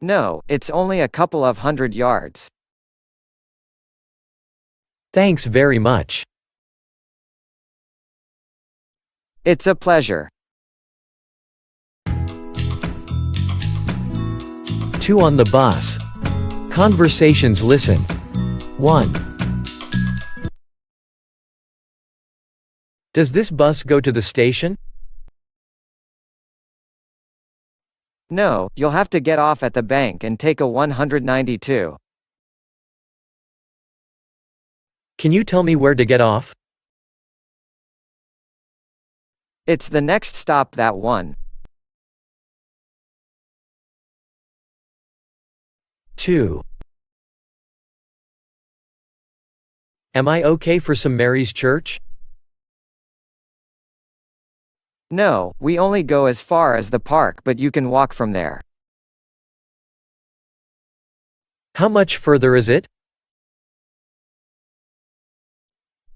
No, it's only a couple of 100 yards. Thanks very much. It's a pleasure. 2 on the bus. Conversations listen. 1. Does this bus go to the station? No, you'll have to get off at the bank and take a 192. Can you tell me where to get off? It's the next stop, that one. 2. Am I okay for some Mary's Church? No, we only go as far as the park, but you can walk from there. How much further is it?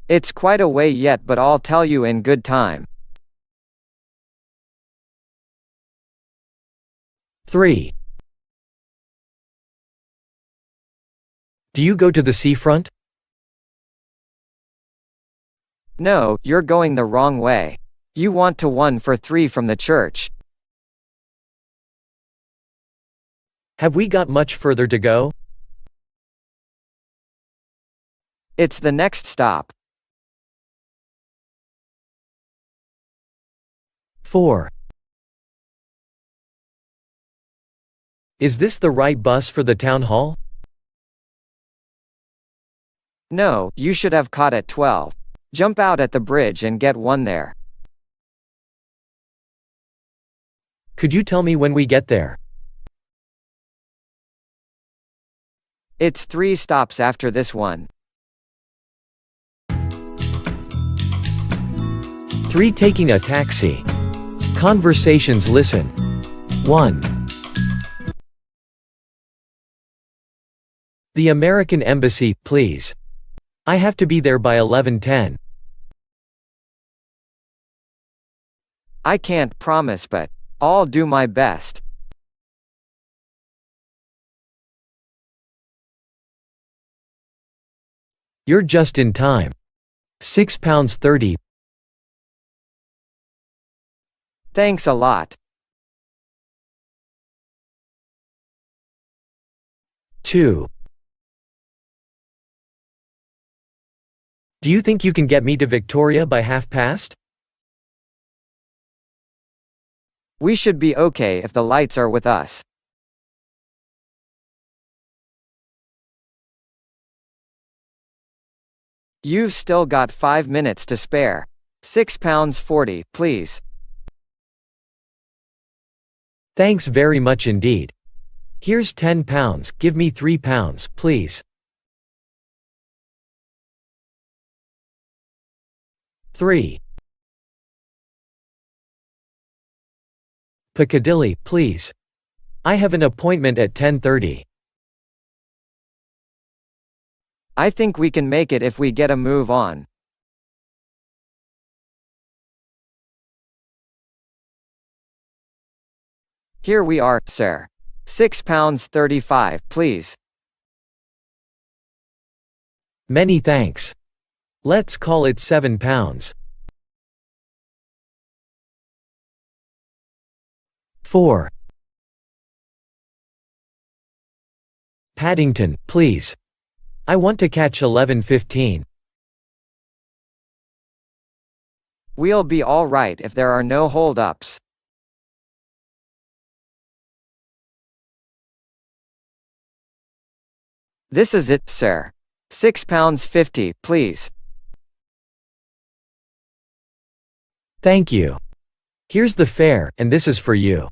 It's quite a way yet, but I'll tell you in good time. 3. Do you go to the seafront? No, you're going the wrong way. You want to 1 for 3 from the church. Have we got much further to go? It's the next stop. 4. Is this the right bus for the town hall? No, you should have caught at 12. Jump out at the bridge and get one there. Could you tell me when we get there? It's 3 stops after this one. 3. Taking a taxi. Conversations listen. 1. The American Embassy, please. I have to be there by 11:10. I can't promise, but I'll do my best. You're just in time. £6.30. Thanks a lot. 2. Do you think you can get me to Victoria by 1:30? We should be okay if the lights are with us. You've still got 5 minutes to spare. £6.40, please. Thanks very much indeed. Here's £10, give me £3, please. 3. Piccadilly, please. I have an appointment at 10:30. I think we can make it if we get a move on. Here we are, sir. £6.35, please. Many thanks. Let's call it £7. 4. Paddington, please. I want to catch 11:15. We'll be all right if there are no hold-ups. This is it, sir. £6.50, please. Thank you. Here's the fare, and this is for you.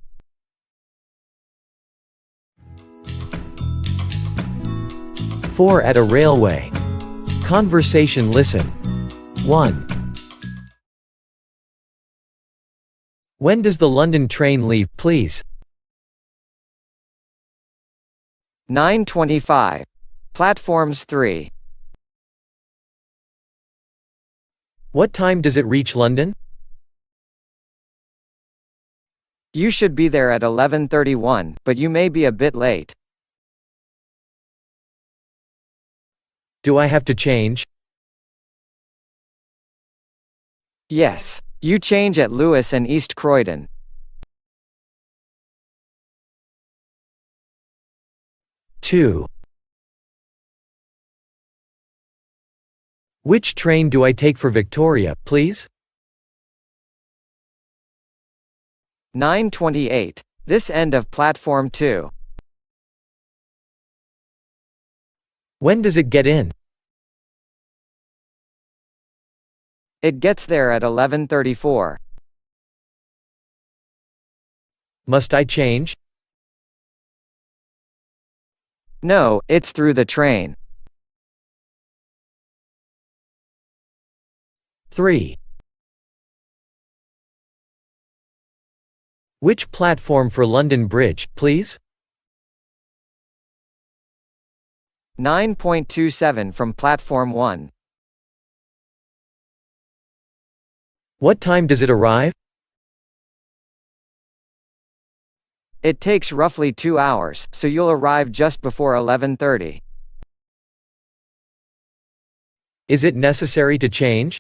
4. At a railway. Conversation listen. 1. When does the London train leave, please? 9:25. Platforms 3. What time does it reach London? You should be there at 11:31, but you may be a bit late. Do I have to change? Yes. You change at Lewis and East Croydon. 2. Which train do I take for Victoria, please? 9:28. This end of platform 2. When does it get in? It gets there at 11:34. Must I change? No, it's through the train. 3. Which platform for London Bridge, please? 9.27 from platform 1. What time does it arrive? It takes roughly 2 hours, so you'll arrive just before 11:30. Is it necessary to change?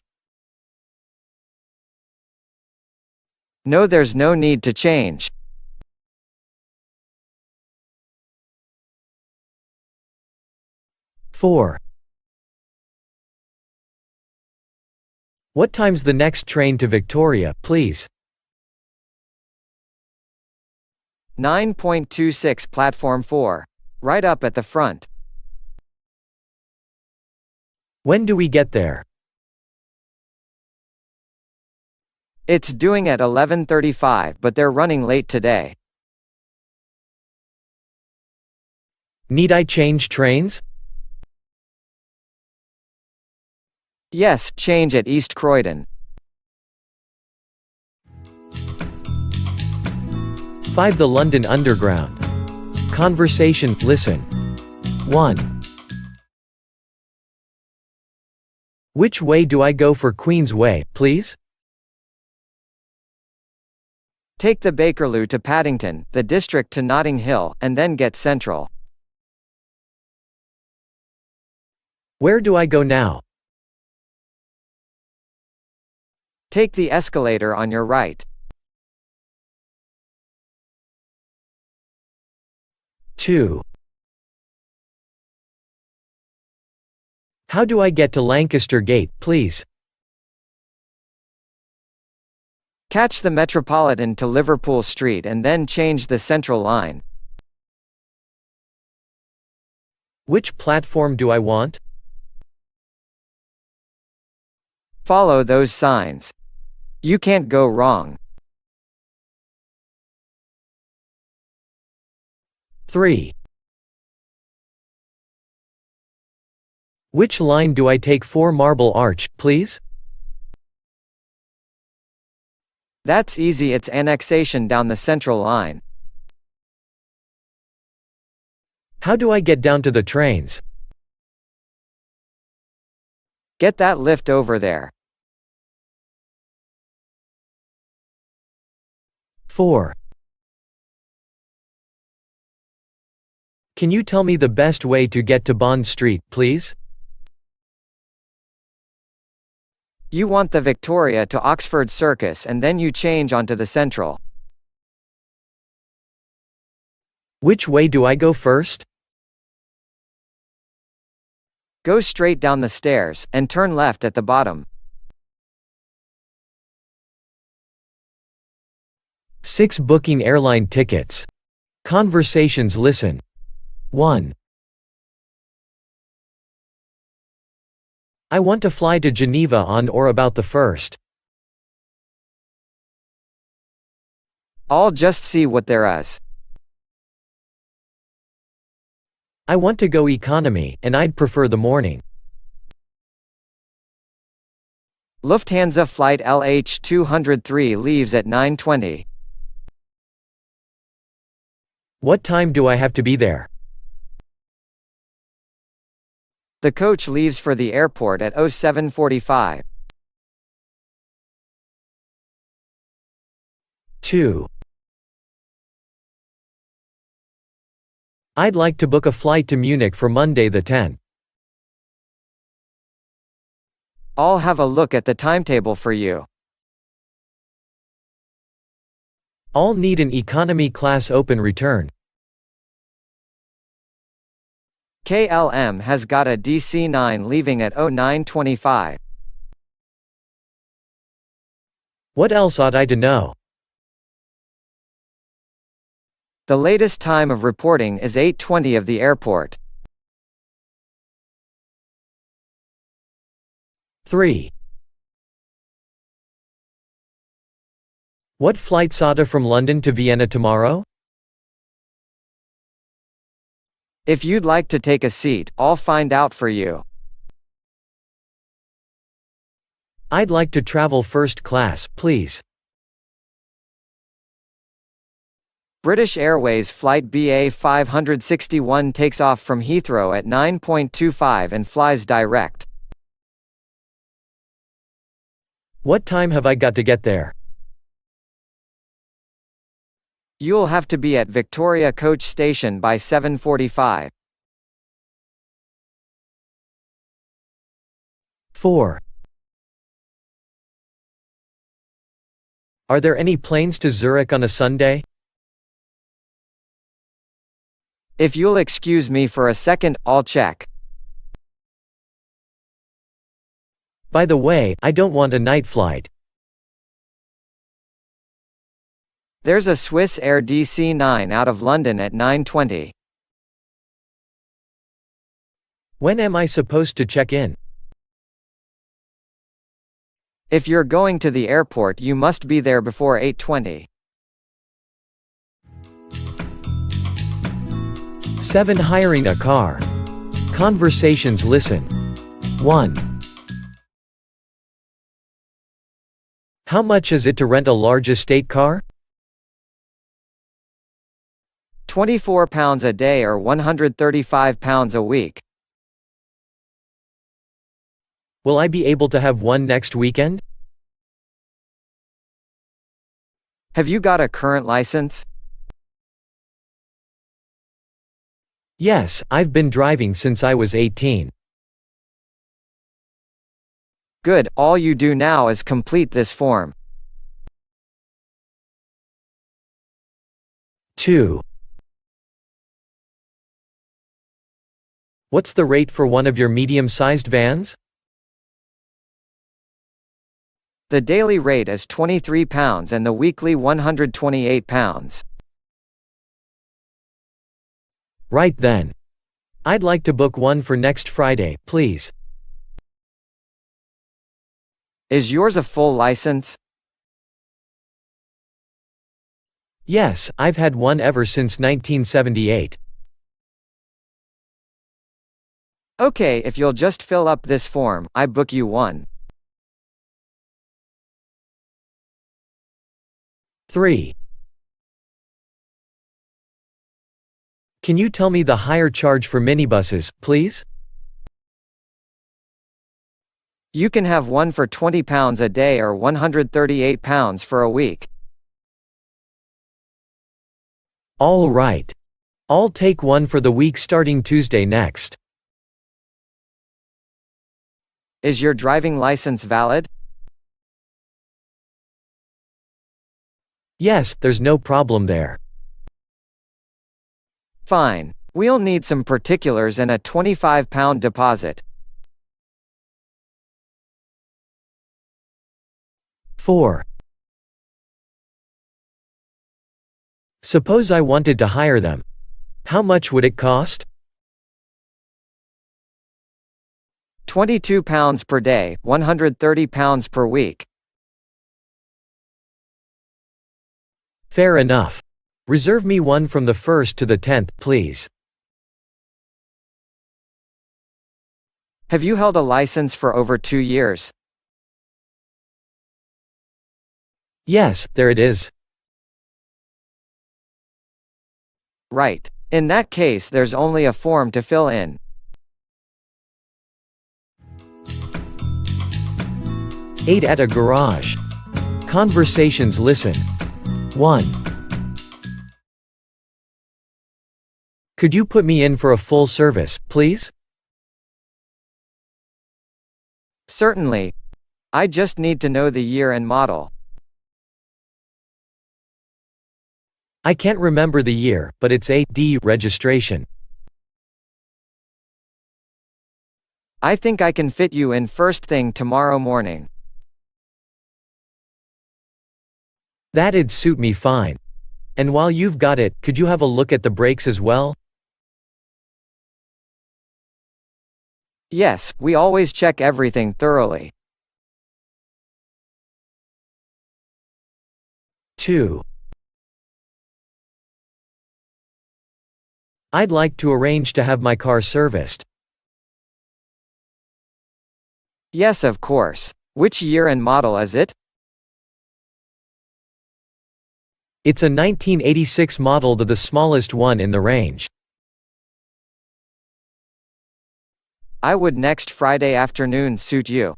No, there's no need to change. 4. What time's the next train to Victoria, please? 9.26 platform 4. Right up at the front. When do we get there? It's doing at 11:35, but they're running late today. Need I change trains? Yes, change at East Croydon. 5. The London Underground. Conversation, listen. 1. Which way do I go for Queen's Way, please? Take the Bakerloo to Paddington, the District to Notting Hill, and then get Central. Where do I go now? Take the escalator on your right. 2. How do I get to Lancaster Gate, please? Catch the Metropolitan to Liverpool Street and then change the Central line. Which platform do I want? Follow those signs. You can't go wrong. 3. Which line do I take for Marble Arch, please? That's easy, it's annexation down the Central line. How do I get down to the trains? Get that lift over there. 4. Can you tell me the best way to get to Bond Street, please? You want the Victoria to Oxford Circus and then you change onto the Central. Which way do I go first? Go straight down the stairs, and turn left at the bottom. 6. Booking airline tickets. Conversations, listen. 1. I want to fly to Geneva on or about the 1st. I'll just see what there is. I want to go economy, and I'd prefer the morning. Lufthansa flight LH203 leaves at 9:20. What time do I have to be there? The coach leaves for the airport at 07:45. 2. I'd like to book a flight to Munich for Monday the 10th. I'll have a look at the timetable for you. I'll need an economy class open return. KLM has got a DC-9 leaving at 09:25. What else ought I to know? The latest time of reporting is 8:20 of the airport. 3. What flight's oughta from London to Vienna tomorrow? If you'd like to take a seat, I'll find out for you. I'd like to travel first class, please. British Airways Flight BA 561 takes off from Heathrow at 9:25 and flies direct. What time have I got to get there? You'll have to be at Victoria Coach Station by 7:45. 4. Are there any planes to Zurich on a Sunday? If you'll excuse me for a second, I'll check. By the way, I don't want a night flight. There's a Swiss Air DC-9 out of London at 9:20. When am I supposed to check in? If you're going to the airport, you must be there before 8:20. 7. Hiring a car. Conversations. Listen. 1. How much is it to rent a large estate car? £24 a day or £135 a week. Will I be able to have one next weekend? Have you got a current license? Yes, I've been driving since I was 18. Good, all you do now is complete this form. 2. What's the rate for one of your medium-sized vans? The daily rate is £23 and the weekly £128. Right then. I'd like to book one for next Friday, please. Is yours a full license? Yes, I've had one ever since 1978. Okay, if you'll just fill up this form, I book you one. 3. Can you tell me the hire charge for minibuses, please? You can have one for £20 a day or £138 for a week. All right. I'll take one for the week starting Tuesday next. Is your driving license valid? Yes, there's no problem there. Fine. We'll need some particulars and a £25 deposit. 4. Suppose I wanted to hire them. How much would it cost? £22 per day, £130 per week. Fair enough. Reserve me one from the 1st to the 10th, please. Have you held a license for over 2 years? Yes, there it is. Right. In that case, there's only a form to fill in. 8. At a garage. Conversations. Listen. 1. Could you put me in for a full service, please? Certainly. I just need to know the year and model. I can't remember the year, but it's a D registration. I think I can fit you in first thing tomorrow morning. That'd suit me fine. And while you've got it, could you have a look at the brakes as well? Yes, we always check everything thoroughly. 2. I'd like to arrange to have my car serviced. Yes, of course. Which year and model is it? It's a 1986 model, the smallest one in the range. I would next Friday afternoon suit you.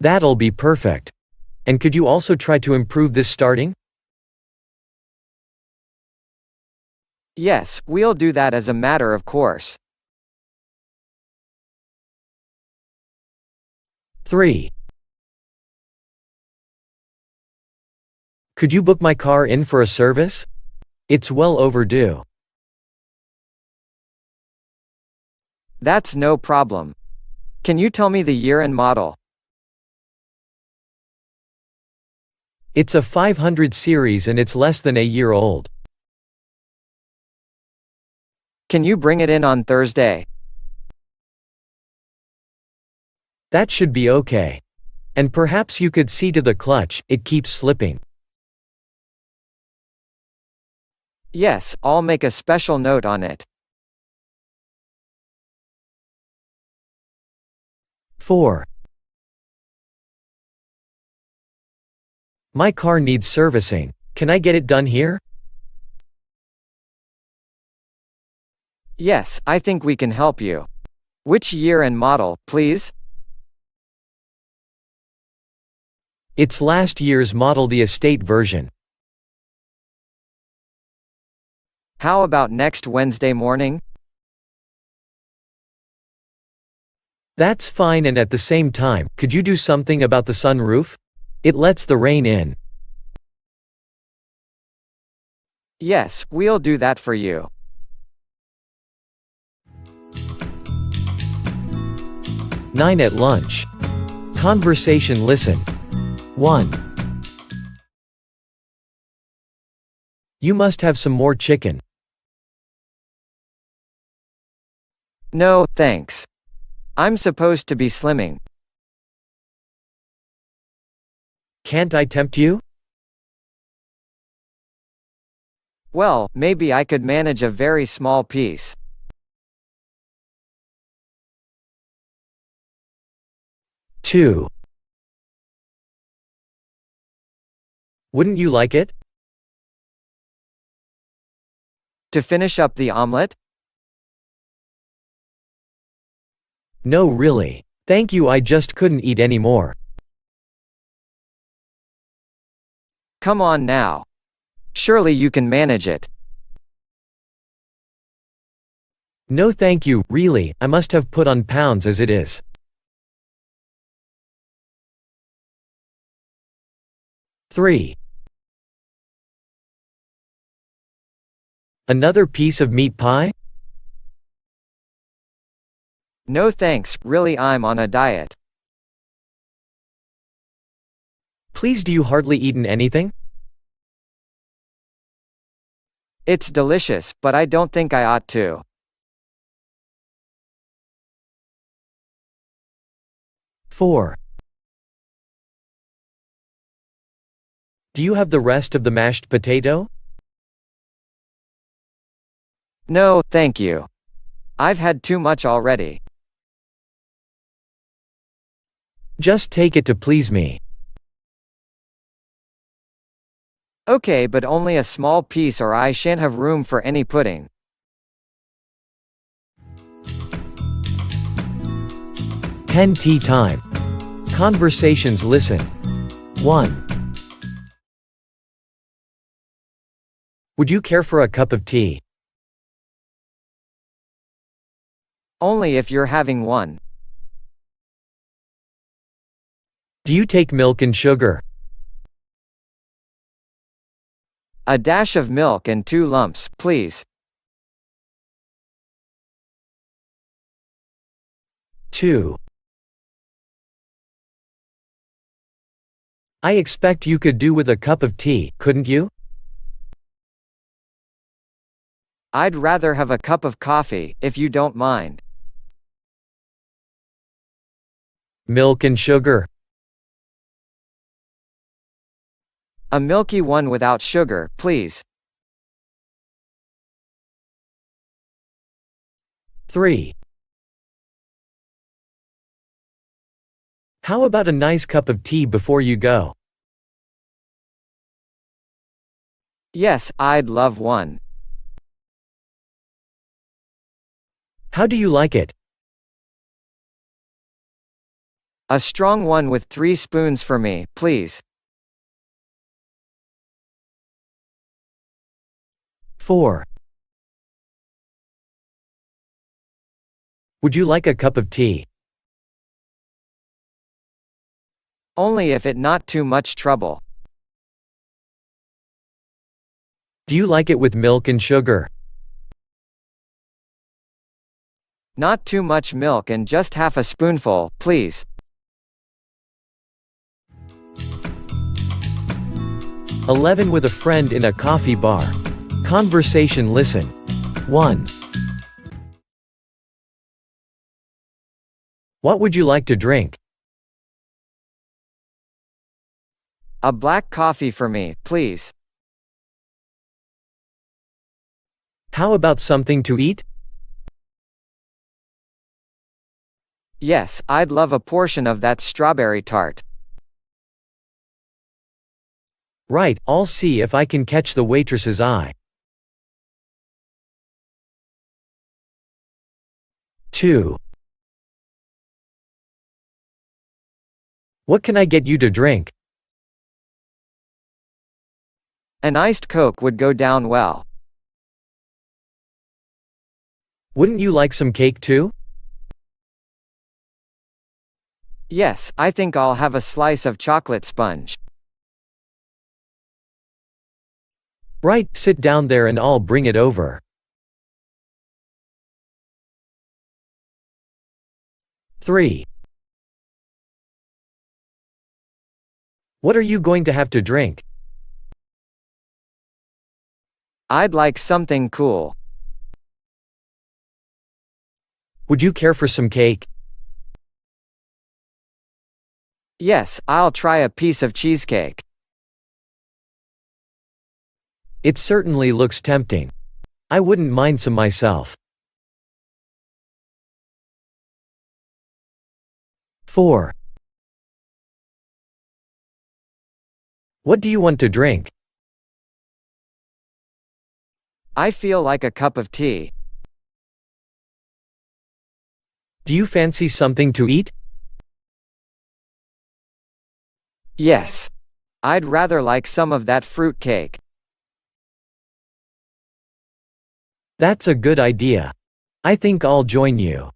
That'll be perfect. And could you also try to improve this starting? Yes, we'll do that as a matter of course. 3. Could you book my car in for a service? It's well overdue. That's no problem. Can you tell me the year and model? It's a 500 series and it's less than a year old. Can you bring it in on Thursday? That should be okay. And perhaps you could see to the clutch, it keeps slipping. Yes, I'll make a special note on it. 4. My car needs servicing. Can I get it done here? Yes, I think we can help you. Which year and model, please? It's last year's model, the estate version. How about next Wednesday morning? That's fine, and at the same time, could you do something about the sunroof? It lets the rain in. Yes, we'll do that for you. 9 at lunch. Conversation. Listen. 1. You must have some more chicken. No, thanks. I'm supposed to be slimming. Can't I tempt you? Well, maybe I could manage a very small piece. 2. Wouldn't you like it? To finish up the omelet? No, really. Thank you, I just couldn't eat any more. Come on now. Surely you can manage it. No thank you, really, I must have put on pounds as it is. 3. Another piece of meat pie? No thanks, really I'm on a diet. Please, do you hardly eaten anything? It's delicious, but I don't think I ought to. 4. Do you have the rest of the mashed potato? No, thank you. I've had too much already. Just take it to please me. Okay, but only a small piece or I shan't have room for any pudding. 10 tea time. Conversations. Listen. 1. Would you care for a cup of tea? Only if you're having one. Do you take milk and sugar? A dash of milk and 2 lumps, please. 2. I expect you could do with a cup of tea, couldn't you? I'd rather have a cup of coffee, if you don't mind. Milk and sugar. A milky one without sugar, please. 3. How about a nice cup of tea before you go? Yes, I'd love one. How do you like it? A strong one with 3 spoons for me, please. 4. Would you like a cup of tea? Only if it not too much trouble. Do you like it with milk and sugar? Not too much milk and just half a spoonful, please. 11 With a friend in a coffee bar. Conversation. Listen. 1. What would you like to drink? A black coffee for me, please. How about something to eat? Yes, I'd love a portion of that strawberry tart. Right, I'll see if I can catch the waitress's eye. 2. What can I get you to drink? An iced Coke would go down well. Wouldn't you like some cake too? Yes, I think I'll have a slice of chocolate sponge. Right, sit down there and I'll bring it over. 3. What are you going to have to drink? I'd like something cool. Would you care for some cake? Yes, I'll try a piece of cheesecake. It certainly looks tempting. I wouldn't mind some myself. 4. What do you want to drink? I feel like a cup of tea. Do you fancy something to eat? Yes. I'd rather like some of that fruit cake. That's a good idea. I think I'll join you.